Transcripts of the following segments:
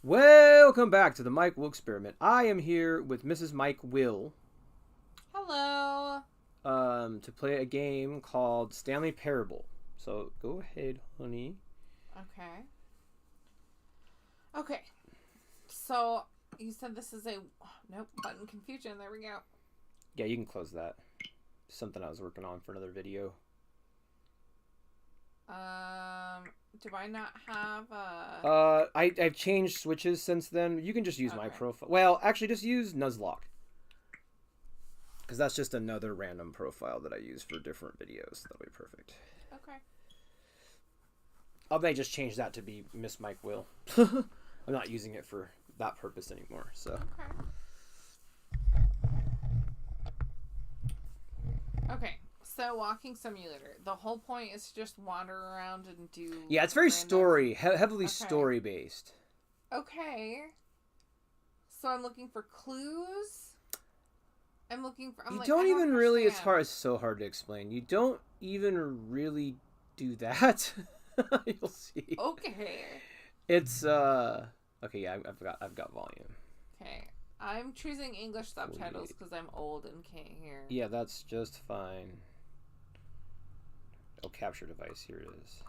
Welcome back to the Mike Will Experiment. I am here with Mrs. Mike Will Hello. to play a game called Stanley Parable. So go ahead, honey. Okay. Okay. So you said this is a nope button confusion. There we go. Yeah, you can close that. Something I was working on for another video. Do I not have a? I've changed switches since then. You can just use my Okay. profile. Well, actually, just use Nuzlocke. Because that's just another random profile that I use for different videos. That'll be perfect. Okay. I may just change that to be Miss Mike Will. I'm not using it for that purpose anymore. So. Okay. Okay. So walking simulator. The whole point is to just wander around and do. Yeah, it's very random... heavily Okay. story based. Okay. So I'm looking for clues. I'm looking for. You I don't even really. It's understand. hard. It's so hard to explain. You don't even really do that. You'll see. Okay. It's Okay, yeah, I've got volume. Okay. I'm choosing English subtitles because I'm old and can't hear. Yeah, that's just fine. Oh, capture device. Here it is.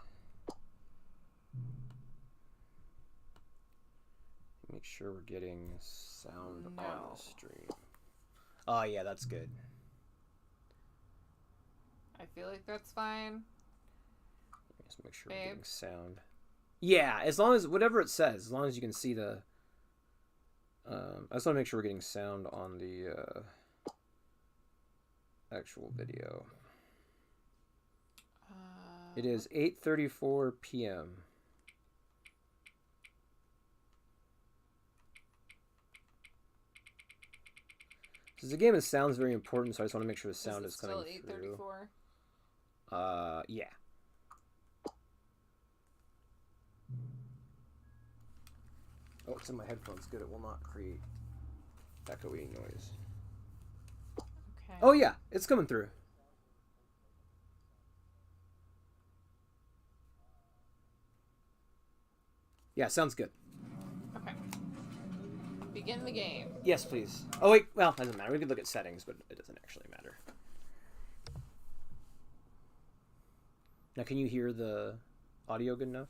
Make sure we're getting sound on No. the stream. Oh, yeah, that's good. I feel like that's fine. Just make sure Babe. we're getting sound. Yeah, as long as whatever it says, as long as you can see the. I just want to make sure we're getting sound on the actual video. It is 8:34 p.m. Because the game is sound's very important, so I just want to make sure the sound is coming still 8:34? Yeah. Oh, it's in my headphones. Good, it will not create echoey noise. Okay. Oh yeah, it's coming through. Yeah, sounds good. Okay. Begin the game. Yes, please. Oh wait, well, doesn't matter. We could look at settings, but it doesn't actually matter. Now, can you hear the audio good enough?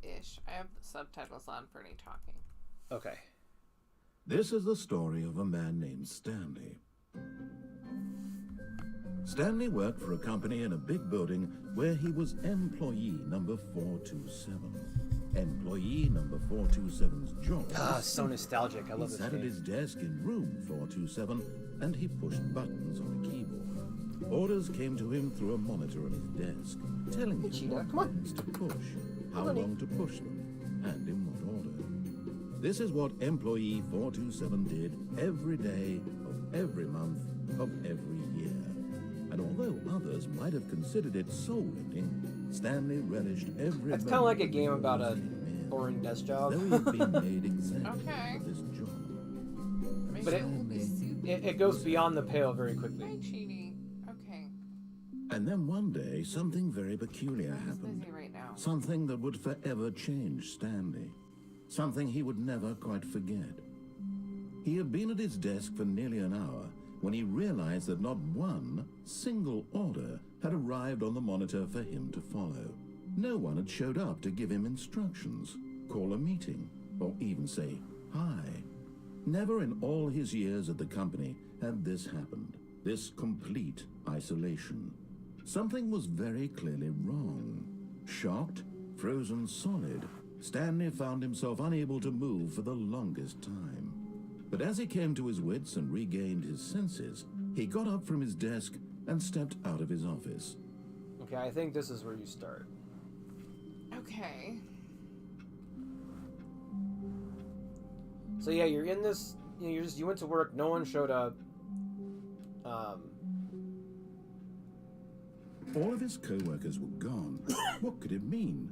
Ish. I have the subtitles on for any talking. Okay. This is the story of a man named Stanley. Stanley worked for a company in a big building where he was employee number 427. Employee number 427's job. Ah, so nostalgic. I love He this sat at his game. desk in room 427 and he pushed buttons on a keyboard. Orders came to him through a monitor on his desk, telling him Cheetah, what come on. buttons to push, how Come on in. long to push them, and in what order. This is what employee 427 did every day of every month of every year. And although others might have considered it soul-ending, Stanley relished every That's kind of like a moment game of about a his career, boring desk job. though he had been made exactly Okay. for this job. But it goes beyond the pale very Hi, quickly. Cheaty. Okay. And then one day, something very peculiar I'm just happened. busy right now. Something that would forever change Stanley. Something he would never quite forget. He had been at his desk for nearly an hour when he realized that not one single order had arrived on the monitor for him to follow. No one had showed up to give him instructions, call a meeting, or even say hi. Never in all his years at the company had this happened, this complete isolation. Something was very clearly wrong. Shocked, frozen solid, Stanley found himself unable to move for the longest time. But as he came to his wits and regained his senses, he got up from his desk and stepped out of his office. Okay, I think this is where you start. Okay. So yeah, you're in this. You went to work. No one showed up. All of his co-workers were gone. What could it mean?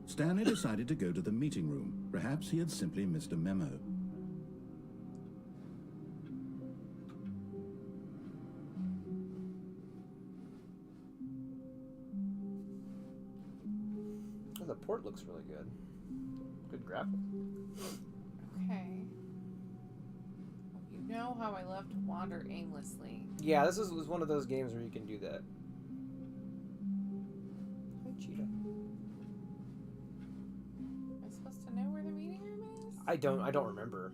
Stanley decided to go to the meeting room. Perhaps he had simply missed a memo. Oh, the port looks really good. Good graphics. Okay. You know how I love to wander aimlessly. Yeah, this was one of those games where you can do that. Hi, Cheetah. Am I supposed to know where the meeting room is? I don't remember.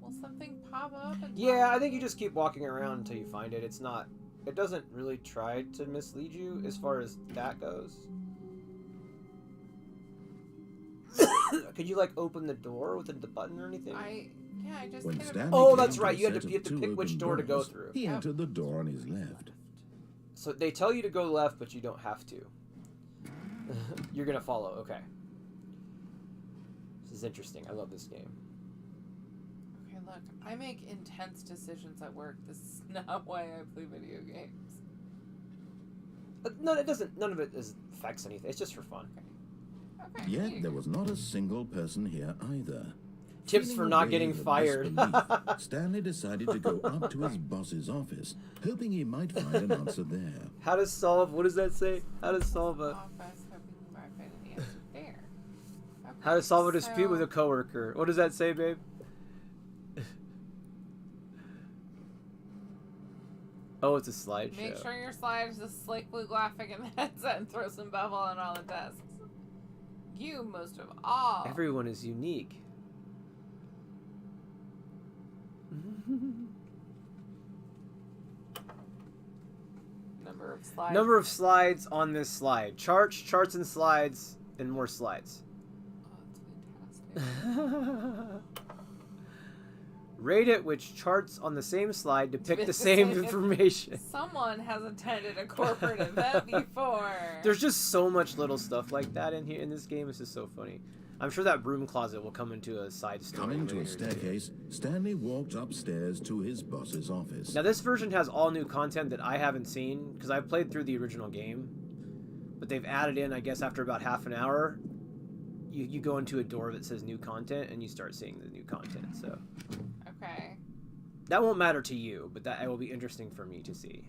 Will something pop up? And Yeah, tell I me? think you just keep walking around until you find it. It doesn't really try to mislead you as far as that goes. Could you like open the door with the button or anything? I just When hit Stanley it. Oh, came that's to right. a You have set to of pick two which open door to go doors, through. He Yep. entered the door on his left. So they tell you to go left, but you don't have to. You're gonna follow. Okay. This is interesting. I love this game. Okay, look. I make intense decisions at work. This is not why I play video games. No, it doesn't. None of it affects anything. It's just for fun. Okay. Yet there was not a single person here either. Tips Feeling for a not wave getting of fired. disbelief, Stanley decided to go up to his boss's office, hoping he might find an answer there. How to solve? What does that say? How to solve a? Office, hoping you might find an answer there. Okay, How to solve a dispute so- with a coworker? What does that say, babe? Oh, it's a slideshow. Make sure your slide is a slick blue graphic in the headset and throw some bevel on all the desks. You most of all. Everyone is unique. Number of slides. Number of slides on this slide. Charts and slides, and more slides. Oh, that's fantastic. Rate it which charts on the same slide depict the same information. Someone has attended a corporate event before. There's just so much little stuff like that in here in this game. It's just so funny. I'm sure that broom closet will come into a side story. Coming to a later, too. staircase, Stanley walked upstairs to his boss's office. Now this version has all new content that I haven't seen because I played through the original game, but they've added in, I guess, after about half an hour, you go into a door that says new content and you start seeing the new content. So Okay. that won't matter to you, but that will be interesting for me to see.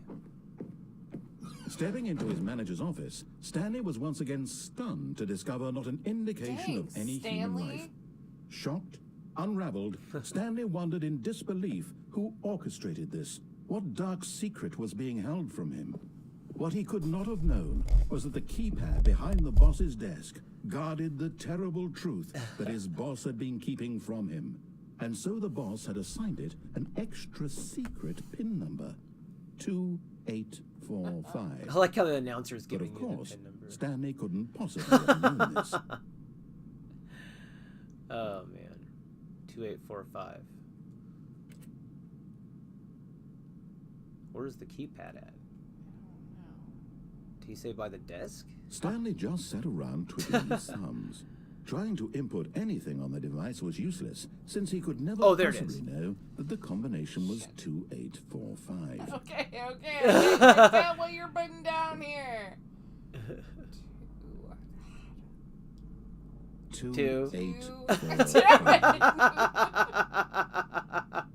Stepping into his manager's office, Stanley was once again stunned to discover not an indication of any human Stanley? life. Shocked, unraveled, Stanley wondered in disbelief who orchestrated this. What dark secret was being held from him? What he could not have known was that the keypad behind the boss's desk guarded the terrible truth that his boss had been keeping from him. And so the boss had assigned it an extra secret PIN number, 2845. I like how the announcer is But giving of you the course, PIN number. Stanley couldn't possibly have known this. Oh man, 2845. Where's the keypad at? Did he say by the desk? Stanley just sat around twiddling his thumbs. Trying to input anything on the device was useless, since he could never Oh, there it possibly is. know that the combination was 2845. Okay. I get what you're putting down here. Two. 2845.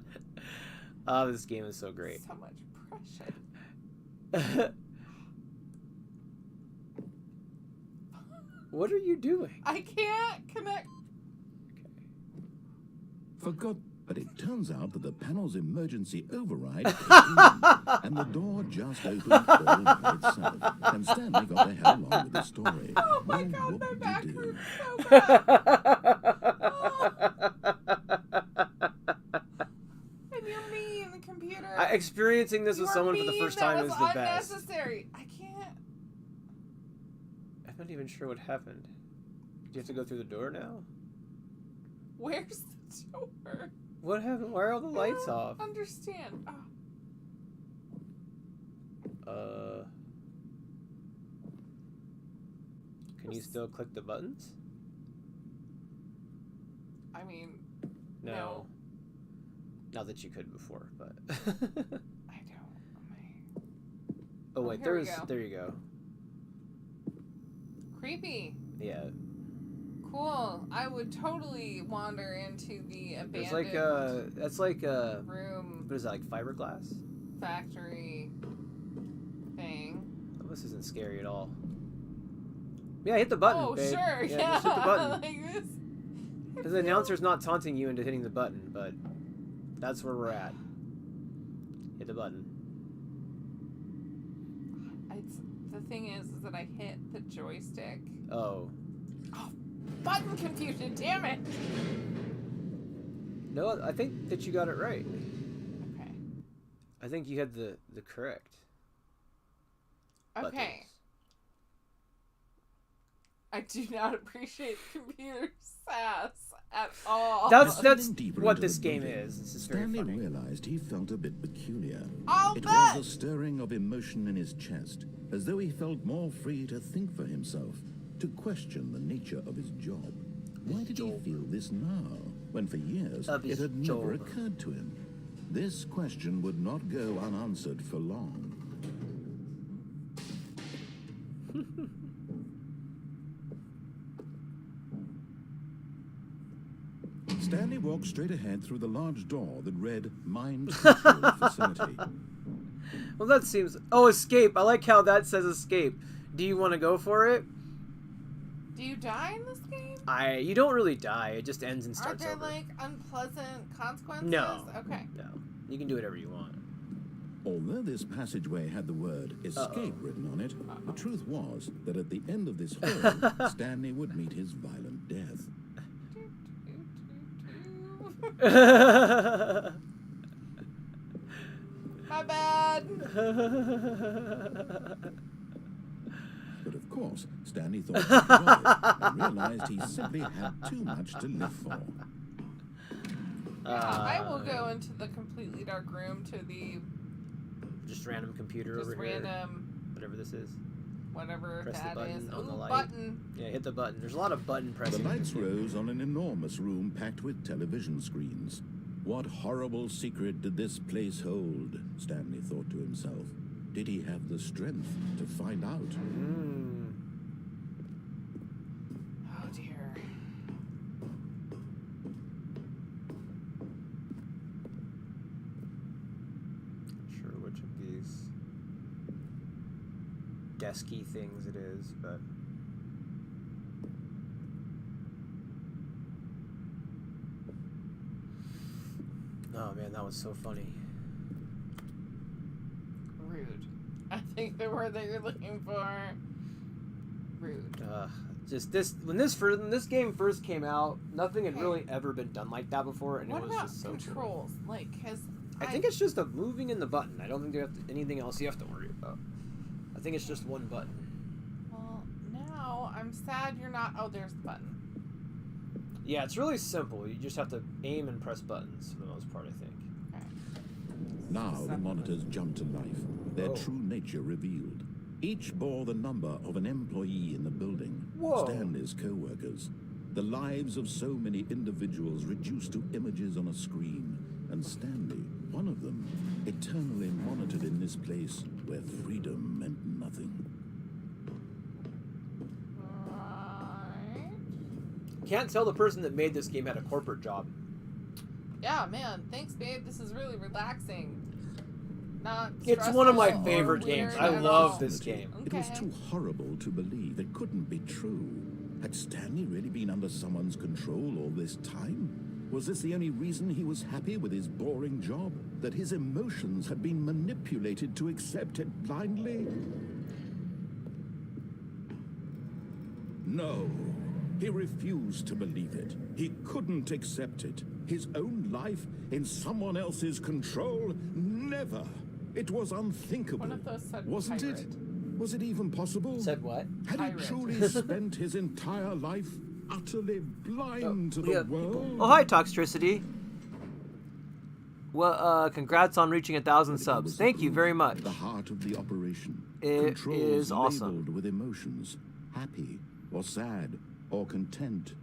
Oh, this game is so great. So much pressure. What are you doing? I can't connect. Forgot, but it turns out that the panel's emergency override kicked in, and the door just opened all by itself. And Stanley got the hell on with the story. Oh my Well, god, what my would back you do? hurts so bad. And you're mean, the computer. Experiencing this with You are someone for the mean, first that time was is the best. unnecessary. I can't. I'm not even sure what happened. Do you have to go through the door now? Where's the door? What happened? Why are all the lights I off? don't understand. Oh. Can you still click the buttons? I mean, No. No. Not that you could before, but. I don't. Oh wait, here we there you go. Creepy. Yeah. Cool. I would totally wander into the abandoned There's like that's like room what is that, like fiberglass? factory thing. Oh, this isn't scary at all. Yeah, hit the button, Oh, babe. sure, yeah. Just hit the button. Like this. Because the announcer's not taunting you into hitting the button, but that's where we're at. Hit the button. The thing is that I hit the joystick. Oh. Oh, button confusion, damn it! No, I think that you got it right. Okay. I think you had the correct. Okay. buttons. I do not appreciate computer sass at all. That's Deeper what into this the game building, is. This is very Stanley funny. realized he felt a bit peculiar. I'll It bet. was a stirring of emotion in his chest, as though he felt more free to think for himself, to question the nature of his job. Why did he feel this now, when for years Of his it had never job. occurred to him? This question would not go unanswered for long. Stanley walked straight ahead through the large door that read Mind Control Facility. Well, that seems... Oh, escape. I like how that says escape. Do you want to go for it? Do you die in this game? You don't really die. It just ends and Are starts there over. like unpleasant consequences? No. Okay. No. You can do whatever you want. Although this passageway had the word escape written on it, the truth was that at the end of this hall, Stanley would meet his violent death. My bad. But of course, Stanley thought he'd enjoy it and realized he simply had too much to live for. Yeah, I will go into the completely dark room to the Just random computer just over here. random Whatever this is. whatever Press the that button is. on the Ooh, light. button. Yeah, hit the button. There's a lot of button The pressing. lights rose on an enormous room packed with television screens. What horrible secret did this place hold? Stanley thought to himself. Did he have the strength to find out? Oh dear. Sure which of these desky things it is, but... Oh man, that was so funny. Rude. I think the word that you're looking for. Rude. Just this when this game first came out, nothing had Okay. really ever been done like that before, and What it was about just so cool. controls? Like, cause I think it's just a moving in the button. I don't think there anything else you have to worry about. I think it's just one button. Well, now I'm sad you're not. Oh, there's the button. Yeah, it's really simple. You just have to aim and press buttons for the most part, I think. Okay. Now the monitors jumped to life, their Whoa. true nature revealed. Each bore the number of an employee in the building, Whoa. Stanley's co-workers. The lives of so many individuals reduced to images on a screen, and Stanley, one of them, eternally monitored in this place where freedom meant nothing. Right. Can't tell the person that made this game had a corporate job. Yeah, man. Thanks, babe. This is really relaxing. Not. It's one of my stressful or favorite weird games. I at love all. this game. It was Okay. too horrible to believe. It couldn't be true. Had Stanley really been under someone's control all this time? Was this the only reason he was happy with his boring job? That his emotions had been manipulated to accept it blindly? No. He refused to believe it. He couldn't accept it. His own life in someone else's control? Never. It was unthinkable. One of those said Wasn't pirate. it? Was it even possible? Said what? Had Pirate. he truly spent his entire life utterly blind to the Yeah. world? Oh, hi, Toxtricity. Well, congrats on reaching 1,000 But it subs. was Thank you very at much. the heart of the operation. It Controls is awesome. labeled with emotions, happy or sad or content,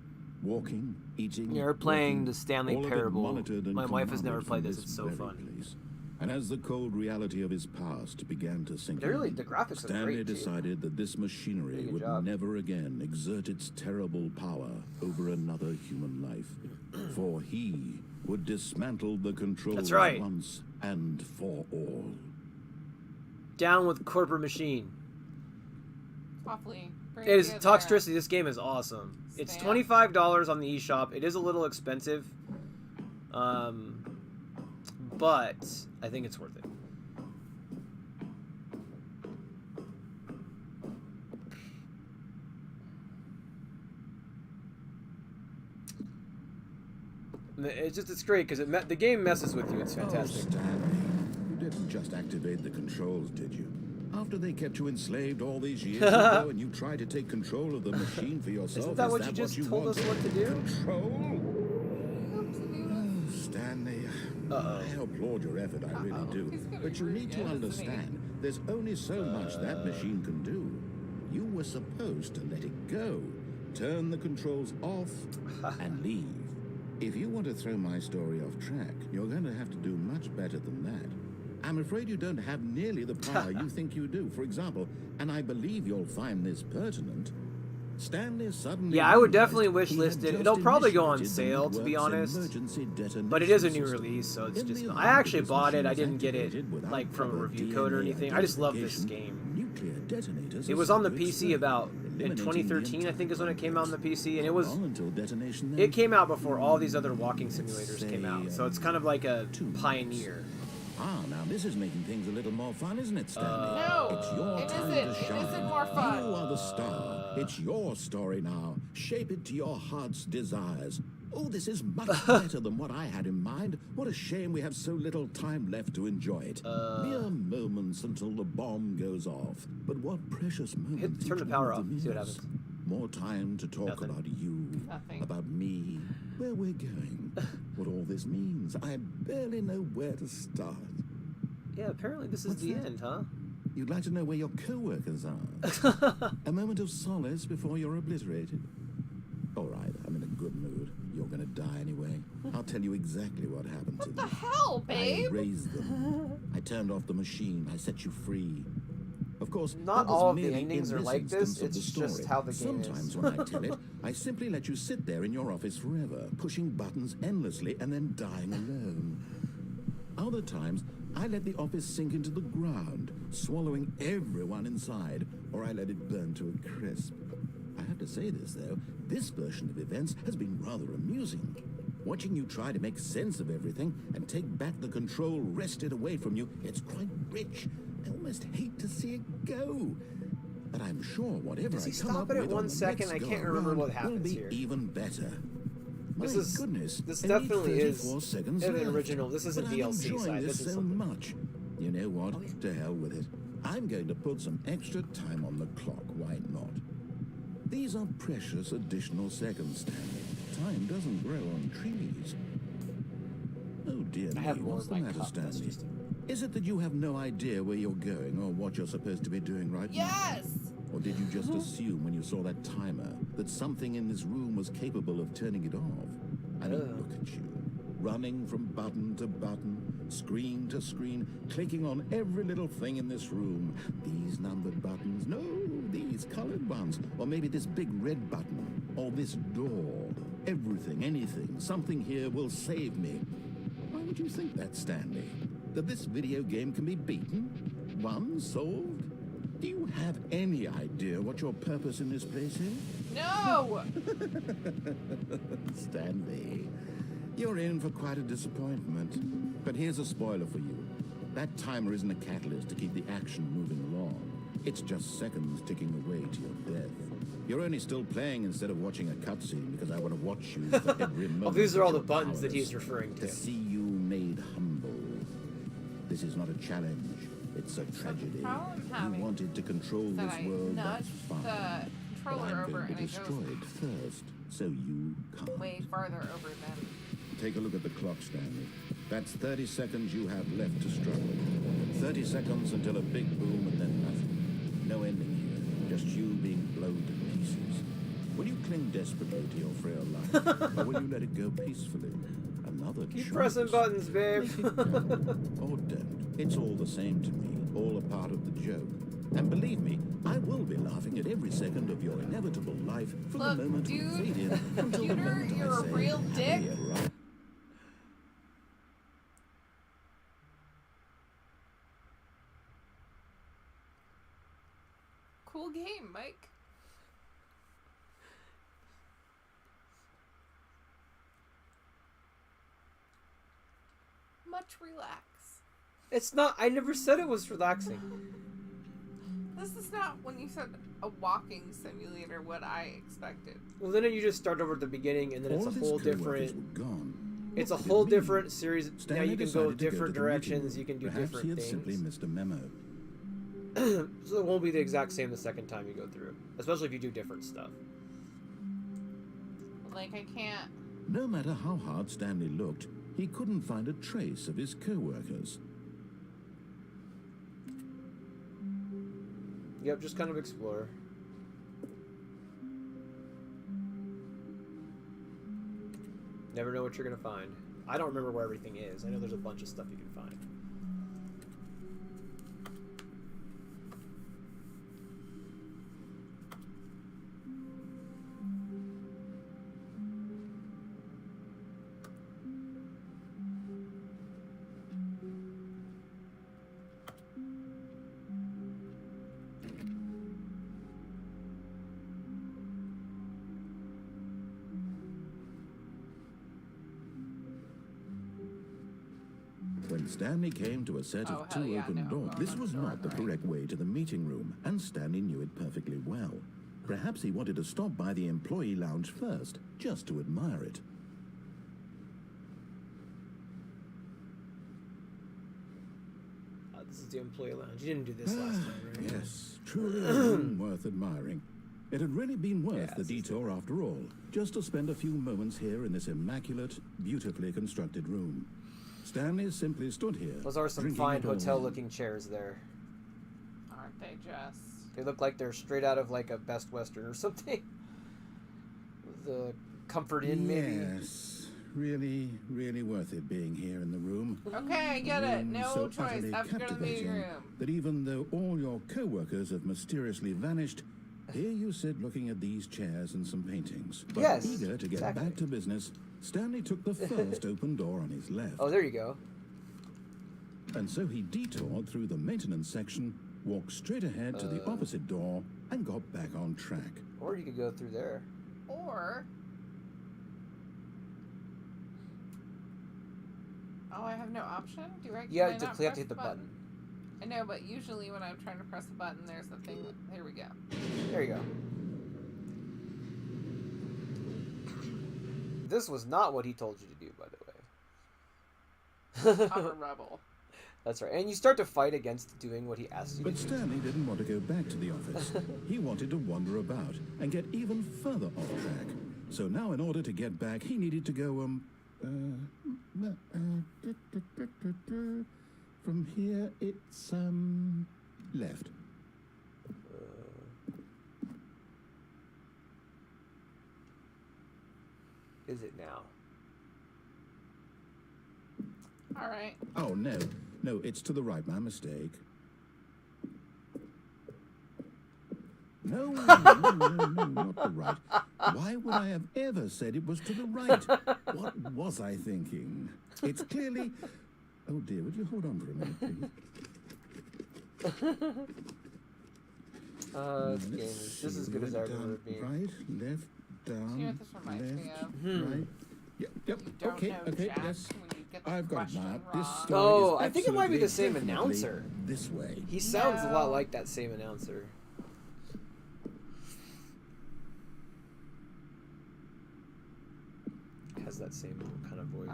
walking, eating. You're playing walking, the Stanley all of it Parable. monitored and My wife has never commanded played from this. It's so very fun. place. And as the cold reality of his past began to sink in, The graphics are Stanley great, too. decided that this machinery Pretty good would job. never again exert its terrible power over another human life. For he would dismantle the controls That's right. once and for all. Down with corporate machine. Awfully Bring It is you there. Toxtricity. This game is awesome. It's Spam. $25 on the eShop. It is a little expensive, but I think it's worth it. It's great because the game messes with you. It's fantastic. Oh, Stanley, you didn't just activate the controls, did you? After they kept you enslaved all these years ago and you tried to take control of the machine for yourself, Isn't that what you just told us what to do? Control? Oh, Stanley, I applaud your effort, I really do. But you need to understand, there's only so much that machine can do. You were supposed to let it go, turn the controls off, and leave. If you want to throw my story off track, you're going to have to do much better than that. I'm afraid you don't have nearly the power you think you do. For example, and I believe you'll find this pertinent, Stanley suddenly... Yeah, I would definitely wish he had list it. just It'll probably go on initiated the sale, to be network's honest. emergency detonation But it is a new system. release, so it's In just... the I event actually this bought it. machine I is didn't get it activated without like from a proper review code or DNA anything. I just love this identification, game. nuclear detonators It are was on the sent to its PC threat, about in eliminating 2013, the I think, is when it came out on the PC, and it was... Long until detonation It came out before all these other walking simulators came out, so it's kind of like a 2 minutes. pioneer. Now this is making things a little more fun, isn't it, Stanley? No, It's your it time isn't. to It shine. isn't more fun. You are the star. It's your story now. Shape it to your heart's desires. Oh, this is much better than what I had in mind. What a shame we have so little time left to enjoy it. Mere moments until the bomb goes off. But what precious moments. Turn each the power one of off, them see what is. happens. More time to talk Nothing. about you, Nothing. about me, where we're going, what all this means. I barely know where to start. Yeah, apparently this is What's the that? end, huh? You'd like to know where your co-workers are. A moment of solace before you're obliterated. All right, I'm in a good mood. You're gonna die anyway. I'll tell you exactly what happened to What the them. hell, I babe? raised them. I turned off the machine. I set you free. Of course, Not that was all of the merely endings in are like this, instance of the it's just story. how the game is. Sometimes when I tell it, I simply let you sit there in your office forever, pushing buttons endlessly and then dying alone. Other times, I let the office sink into the ground, swallowing everyone inside, or I let it burn to a crisp. I have to say this, though, this version of events has been rather amusing. Watching you try to make sense of everything and take back the control wrested away from you, it's quite rich. I almost hate to see it go. But I'm sure whatever Does he I come stop up it at with 1 on the second? next I can't go remember around what will happens be here. even better. This My is- goodness, this I definitely need is 34 seconds an left. original. This isn't But I'm DLC enjoying side. this This is so something. much. You know what? Oh, yeah. To hell with it. I'm going to put some extra time on the clock. Why not? These are precious additional seconds, Stanley. Time doesn't grow on trees. Oh dear I me, have more what's in the my matter, cup. That's Stanley? just... Is it that you have no idea where you're going or what you're supposed to be doing right now? Yes! Or did you just assume when you saw that timer that something in this room was capable of turning it off? I mean, look at you. Running from button to button, screen to screen, clicking on every little thing in this room. These numbered buttons, no, these colored ones. Or maybe this big red button, or this door. Everything, anything, something here will save me. Why would you think that, Stanley? That this video game can be beaten? Won? Solved? Do you have any idea what your purpose in this place is? No! Stanley, you're in for quite a disappointment. But here's a spoiler for you. That timer isn't a catalyst to keep the action moving along. It's just seconds ticking away to your death. You're only still playing instead of watching a cutscene because I want to watch you for every moment. Oh, these are all the you're buttons that powerless, he's referring to. To see you made humble. This is not a challenge. It's a tragedy. problem I'm You having wanted to control That this I world, that's nudged fine. the But controller I'm over going to and it destroy goes it first, so you can't. way farther over than... Take a look at the clock, Stanley. That's 30 seconds you have left to struggle. 30 seconds until a big boom and then nothing. No ending here, just you being blown to pieces. Will you cling desperately to your frail life, or will you let it go peacefully? Another Keep choice. pressing buttons, babe. Make it count, or don't. It's all the same to me, all a part of the joke. And believe me, I will be laughing at every second of your inevitable life from Look, the moment dude, we fade in until the computer, moment you're I a say, real dick. "Happy ever after." Cool game, Mike. much relax. It's not. I never said it was relaxing. This is not, when you said a walking simulator, what I expected. Well, then you just start over at the beginning, and then it's All a of whole his co-workers different. were gone. It's a What did it whole mean? different series. Now Stanley you can go decided to go different to the meeting directions. room. You can do Perhaps different he had things. simply missed a memo. So it won't be the exact same the second time you go through, especially if you do different stuff. Like, I can't... No matter how hard Stanley looked, he couldn't find a trace of his co-workers. Yep, just kind of explore. Never know what you're gonna find. I don't remember where everything is. I know there's a bunch of stuff you can find. When Stanley came to a set Oh, of hell two yeah, open no. doors, Oh, this that's was the not the right. correct way to the meeting room, and Stanley knew it perfectly well. Perhaps he wanted to stop by the employee lounge first, just to admire it. This is the employee lounge. You didn't do this last time, right? Yes, truly a room worth admiring. It had really been worth Yeah, the this is detour after all, just to spend a few moments here in this immaculate, beautifully constructed room. Stanley simply stood here. Those are some drinking fine it all in. hotel-looking chairs there. Aren't they just... They look like they're straight out of like a Best Western or something. The Comfort Inn, maybe. Yes, really, really worth it being here in the room. Okay, I get it. Room no so choice. utterly Have to go to the meeting captivating room. that even though all your co-workers have mysteriously vanished, here you sit looking at these chairs and some paintings. But Yes, eager to get exactly. back to business, Stanley took the first open door on his left. Oh, there you go. And so he detoured through the maintenance section, walked straight ahead to the opposite door, and got back on track. Or you could go through there. Or... Oh, I have no option? Do I? Yeah, can I not you have press to hit the button. I know, but usually when I'm trying to press the button, there's the thing. There we go. There you go. This was not what he told you to do, by the way. I'm a rebel. That's right. And you start to fight against doing what he asked you But to do. Stanley didn't want to go back to the office. He wanted to wander about and get even further off track. So now in order to get back, he needed to go, from here it's, left. Is it now? All right. Oh, no. No, it's to the right. My mistake. No, not the right. Why would I have ever said it was to the right? What was I thinking? It's clearly... Oh, dear, would you hold on for a minute, please? This is as good as I remember it being. Right, left, down, Do you know what this reminds me left, of? right. Yep, You don't okay, know okay, Jack yes. when you get the I've got it question now. wrong. This story Oh, is I think it might be the absolutely, same definitely announcer. This way. He sounds a lot No. like that same announcer. Has that same kind of voice.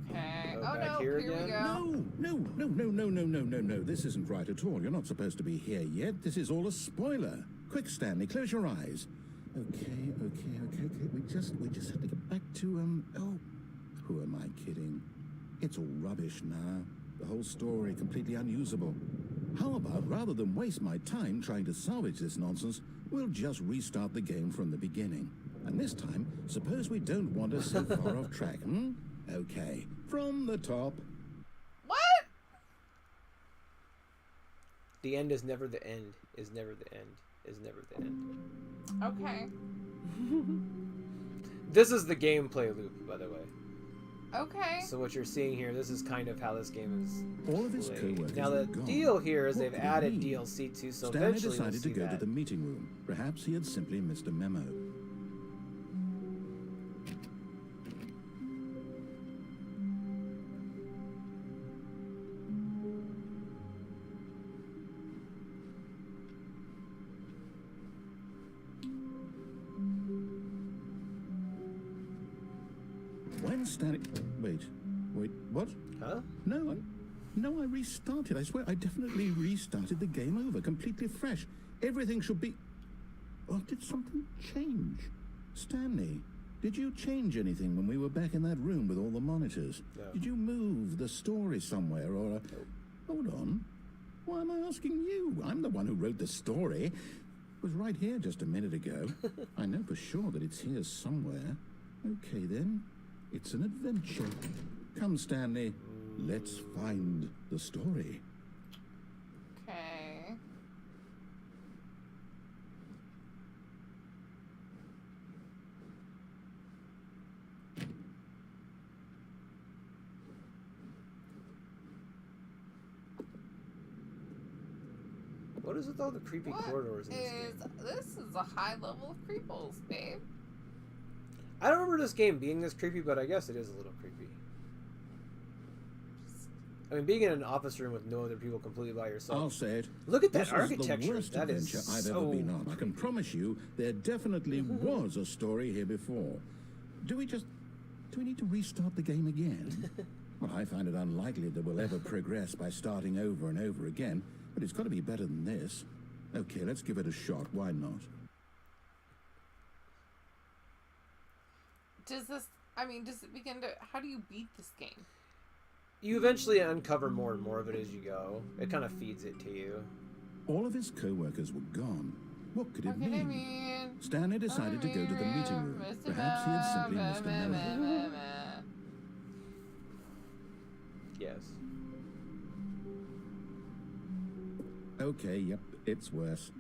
Okay. Go Oh back no, here here we again? go. No. This isn't right at all. You're not supposed to be here yet. This is all a spoiler. Quick, Stanley, close your eyes. Okay. We just have to get back to, oh, who am I kidding? It's all rubbish now. The whole story completely unusable. How about, rather than waste my time trying to salvage this nonsense, we'll just restart the game from the beginning. And this time, suppose we don't wander so far off track, hmm? Okay, from the top. What? The end is never the end. Is never the end. Is never the end. Okay. This is the gameplay loop, by the way. Okay. So what you're seeing here, this is kind of how this game is All of his played. co-workers Now the were gone. deal here is What they've could it added mean? DLC too, so Stanley eventually we'll decided to see go that. to the meeting room. Perhaps he had simply missed a memo. Stanley... Wait, what? Huh? No, no, I restarted. I swear, I definitely restarted the game over, completely fresh. Everything should be... Or did something change? Stanley, did you change anything when we were back in that room with all the monitors? No. Did you move the story somewhere or... Hold on. Why am I asking you? I'm the one who wrote the story. It was right here just a minute ago. I know for sure that it's here somewhere. Okay, then. It's an adventure. Come, Stanley. Let's find the story. Okay. What is with all the creepy corridors in this game? This is a high level of creeples, babe. I don't remember this game being this creepy, but I guess it is a little creepy. I mean, being in an office room with no other people, completely by yourself. I'll say it. Look at that This architecture. was the worst That is adventure I've so... ever been on. I can promise you, there definitely was a story here before. Do we need to restart the game again? Well, I find it unlikely that we'll ever progress by starting over and over again, but it's got to be better than this. Okay, let's give it a shot. Why not? Does it begin to... How do you beat this game? You eventually uncover more and more of it as you go. It kind of feeds it to you. All of his co-workers were gone. What could it mean? Stanley decided to go to the meeting room. Perhaps he had simply missed a moment. Yes. Okay, yep, it's worse.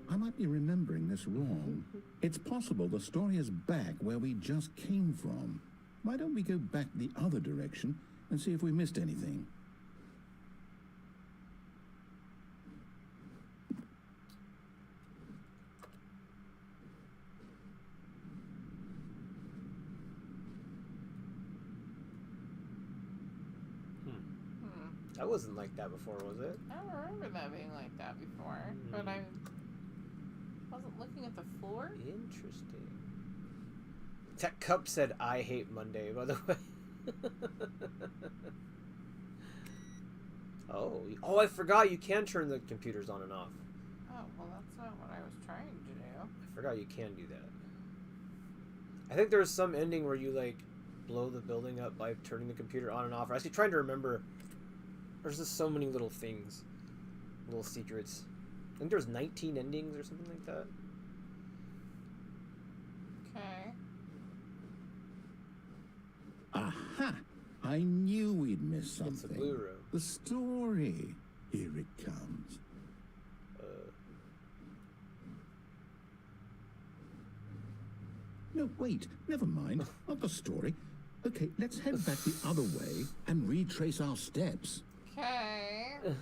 I might be remembering this wrong. It's possible the story is back where we just came from. Why don't we go back the other direction and see if we missed anything? That wasn't like that before, was it? I don't remember that being like that before, but I wasn't looking at the floor. Interesting. Tech Cup said, I hate Monday, by the way. Oh, I forgot you can turn the computers on and off. Oh, well, that's not what I was trying to do. I forgot you can do that. I think there's some ending where you, like, blow the building up by turning the computer on and off. I was actually trying to remember. There's just so many little things. Little secrets. I think there's 19 endings or something like that. Okay. Aha! I knew we'd miss something. It's a blue room. The story. Here it comes. No, wait. Never mind. Not the story. Okay, let's head back the other way and retrace our steps. Okay. This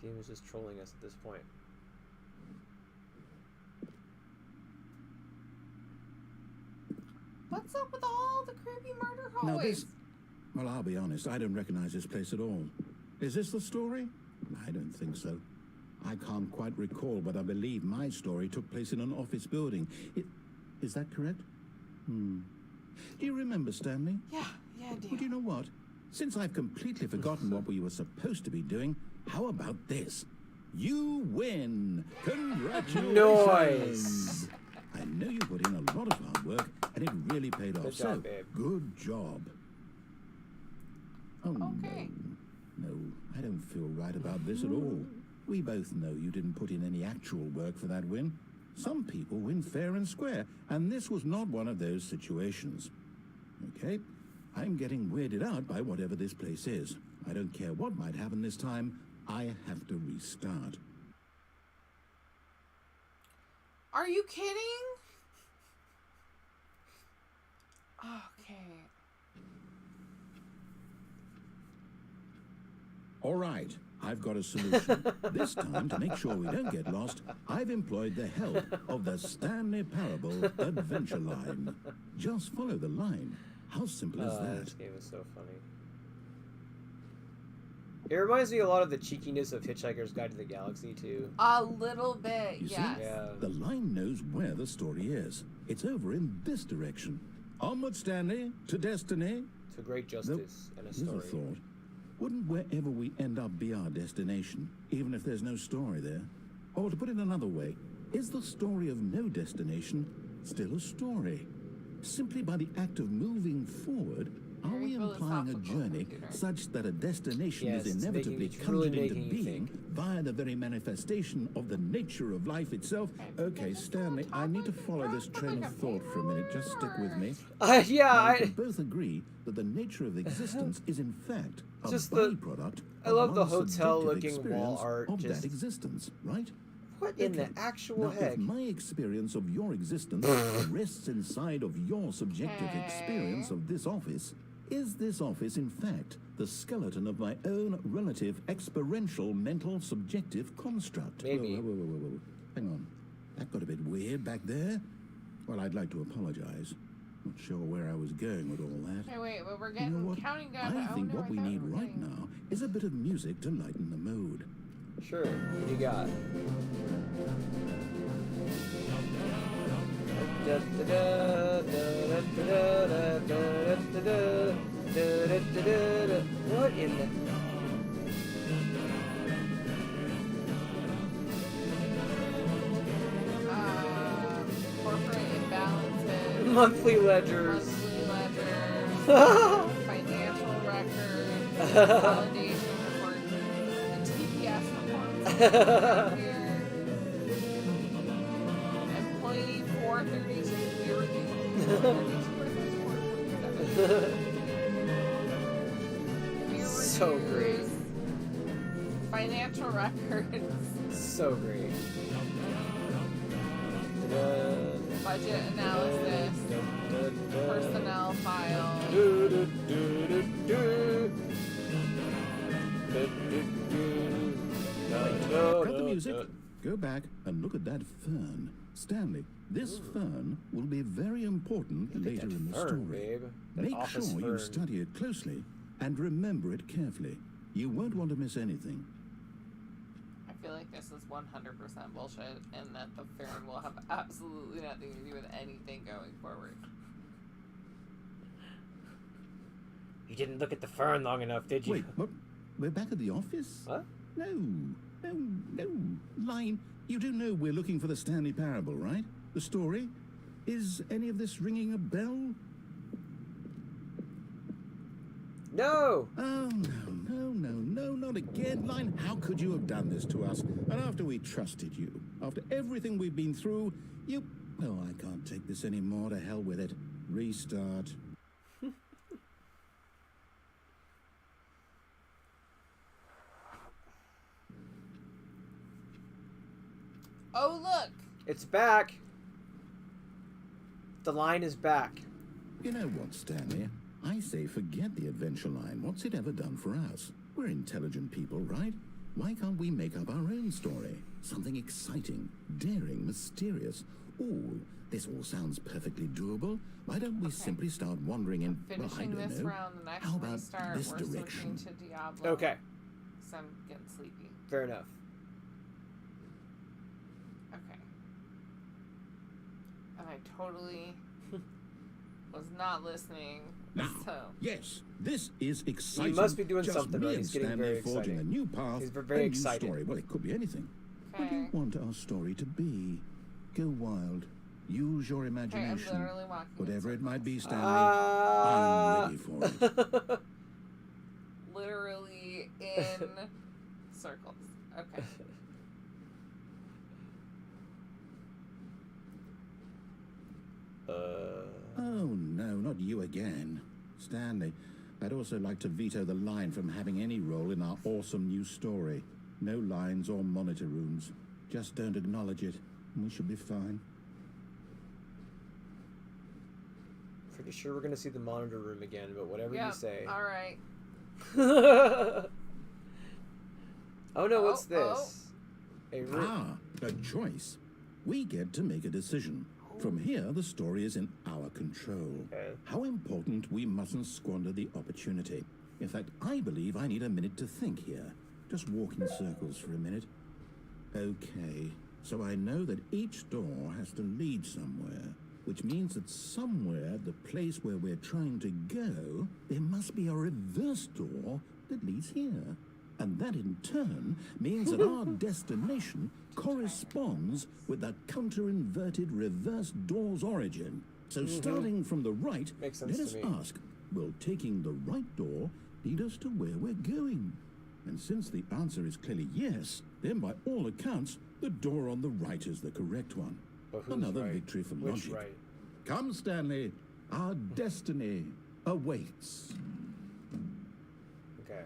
game is just trolling us at this point. What's up with all the creepy murder Now hallways? well, I'll be honest, I don't recognize this place at all. Is this the story? I don't think so. I can't quite recall, but I believe my story took place in an office building. Is that correct? Do you remember, Stanley? Yeah, I do. Well, do you know what? Since I've completely forgotten what we were supposed to be doing, how about this? You win! Congratulations! Noise! I know you put in a lot of hard work, and it really paid off. Good job, babe. Good job. Oh, Okay. No, I don't feel right about this at all. We both know you didn't put in any actual work for that win. Some people win fair and square, and this was not one of those situations. Okay? I'm getting weirded out by whatever this place is. I don't care what might happen this time. I have to restart. Are you kidding? Okay. All right, I've got a solution. This time, to make sure we don't get lost, I've employed the help of the Stanley Parable Adventure Line. Just follow the line. How simple is that? This game is so funny. It reminds me a lot of the cheekiness of Hitchhiker's Guide to the Galaxy, too. A little bit, You yes. see, Yeah. the line knows where the story is. It's over in this direction. Onward, Stanley, to destiny. To great justice and a Here's a story. thought. Wouldn't wherever we end up be our destination, even if there's no story there? Or to put it another way, is the story of no destination still a story? Simply by the act of moving forward, are we implying a journey such that a destination Yes, is it's inevitably making you- truly conjured into making you being think. via the very manifestation of the nature of life itself? Okay, Stanley, I need to follow this train of thought for a minute. Just stick with me. Yeah, Now, we I can both agree that the nature of existence is in fact a Just the- byproduct I of love the one's hotel-looking subjective wall experience art, of just- that existence, right? what in the Okay. actual Now, heck? if my experience of your existence rests inside of your subjective experience of this office, is this office in fact the skeleton of my own relative experiential mental subjective construct? Maybe. Whoa. Hang on. That got a bit weird back there. Well, I'd like to apologize. Not sure where I was going with all that. Hey, wait, but we're You getting know what? counting down. I think no, what we thought need were right getting- now is a bit of music to lighten the mood. Sure, what do you got? What in the... Corporate imbalances, Monthly ledgers. monthly ledgers, financial records, consolidation reports, the TPS reports. Here. Employee 432 peer review. 432. So great. Financial records. So great. Budget analysis. Personnel file. Cut the music. Go back and look at that fern. Stanley, this fern will be very important Look at later that in the fern, story. babe. That Make office sure you fern. study it closely and remember it carefully. You won't want to miss anything. I feel like this is 100% bullshit and that the fern will have absolutely nothing to do with anything going forward. You didn't look at the fern long enough, did you? Wait, what? We're back at the office? What? No. Line, you do know we're looking for the Stanley Parable, right? The story? Is any of this ringing a bell? No! Oh, no, not again. Line, how could you have done this to us? And after we trusted you, after everything we've been through, you... Oh, I can't take this anymore. To hell with it. Restart. Oh, look! It's back! The line is back. You know what, Stanley? I say forget the adventure line. What's it ever done for us? We're intelligent people, right? Why can't we make up our own story? Something exciting, daring, mysterious. Ooh, this all sounds perfectly doable. Why don't we simply start wandering in, well, I Finishing don't this know. round, the next How about restart, this we're direction? switching to Diablo. Okay, So I'm getting sleepy. fair enough. Okay. And I totally was not listening. Now, So yes, this is exciting. He must be doing Just something me right. and He's getting Stanley very forging exciting. a new path, He's very a new excited. story. Well, it could be anything. What do you okay. want our story to be? Go wild. Use your Okay, I'm imagination. literally walking. in Whatever it might be, circles. Stanley, I'm ready for it. Literally in circles. Okay. Oh, no, not you again. Stanley, I'd also like to veto the line from having any role in our awesome new story. No lines or monitor rooms. Just don't acknowledge it, and we should be fine. Pretty sure we're gonna see the monitor room again, but whatever Yep, you say. alright. Oh no, what's Oh, this? A room. Ah, a choice. We get to make a decision. From here, the story is in our control. Okay. How important we mustn't squander the opportunity. In fact, I believe I need a minute to think here. Just walk in circles for a minute. Okay, so I know that each door has to lead somewhere. which means that somewhere the place where we're trying to go, there must be a reverse door that leads here. And that in turn means that our destination corresponds with the counter-inverted reverse door's origin. So starting from the right, Makes sense let us to me. ask, will taking the right door lead us to where we're going? And since the answer is clearly yes, then by all accounts, the door on the right is the correct one. But who's Another right? victory for Which logic. right? Come, Stanley, our destiny awaits. Okay.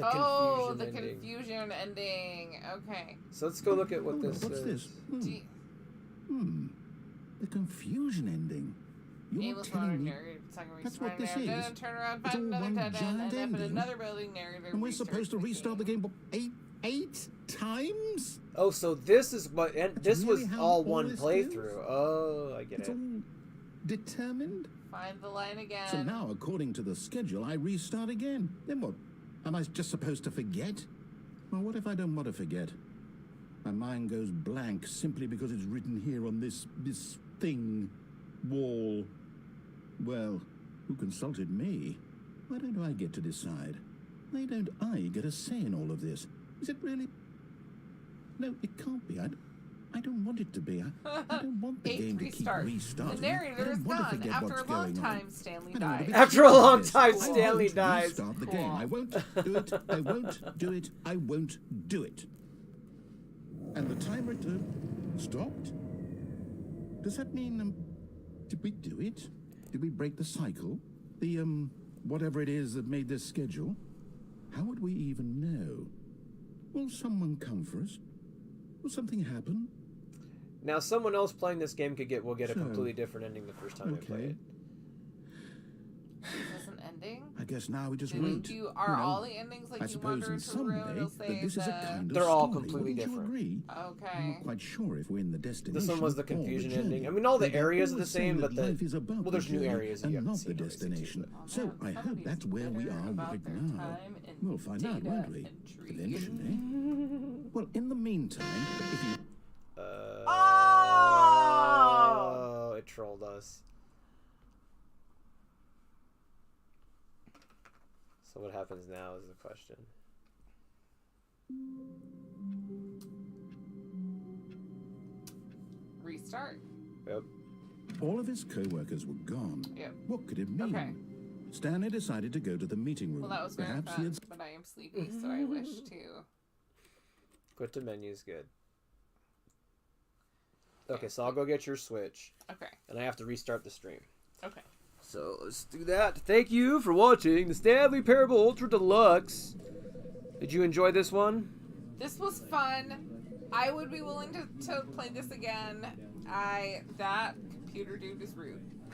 Oh, the ending. confusion ending. Okay. So let's go look at what Hold on, this what's is. this? Do The confusion ending. You're aimless telling modern me narrator, second that's what this restart, is? then turn around, It's find all another one dead end, giant end up in ending? another building, narrator. and we're restarts supposed to restart the game eight times? Oh, so this is what, and this really was how all all one this playthrough. is? Oh, I get It's it. all determined? Find the line again. So now, according to the schedule, I restart again. Then what? Am I just supposed to forget? Well, what if I don't want to forget? My mind goes blank simply because it's written here on this thing, wall. Well, who consulted me? Why don't I get to decide? Why don't I get a say in all of this? Is it really? No, it can't be. I don't want it to be. I don't want the game to keep Restart. restarting. The narrator I don't is want to gone. forget After what's a long going time, on. Stanley I don't want to died. be After a long this. time, I Stanley won't dies. Restart the Cool. game. I won't do it. I won't do it. I won't do it. And the timer stopped. Does that mean did we do it? Did we break the cycle? The whatever it is that made this schedule? How would we even know? Will someone come for us? Will something happen? Now, someone else playing this game will get a So, completely different ending the first time they play okay. it. Is this an ending? I guess now we just Are wait. all the endings like I you suppose wander in into a some room, way it'll that say this is a kind of They're all story. completely Wouldn't different. you agree? I'm Okay. not quite sure if we're in the destination. This one was the or confusion journey. ending. I mean, all the They're areas are the always saying same, that but life is about well, there's the new journey areas you and haven't not seen the obviously, too, destination. Oh, So man, I hope somebody's that's where we bitter are about right their now. time and We'll find out, data won't we? entry. Eventually. Well, in the meantime, if you Oh, it trolled us. So what happens now is the question. Restart. Yep. all of his co-workers were gone, Yep. what could it mean? Okay. Stanley decided to go to the meeting room. Well, that was very Perhaps he fun, had but I am sleepy, so I wish to. Quit to menu's good. Okay, so I'll go get your Switch, Okay. and I have to restart the stream. Okay. So let's do that. Thank you for watching the Stanley Parable Ultra Deluxe. Did you enjoy this one? This was fun. I would be willing to play this again. That computer dude is rude.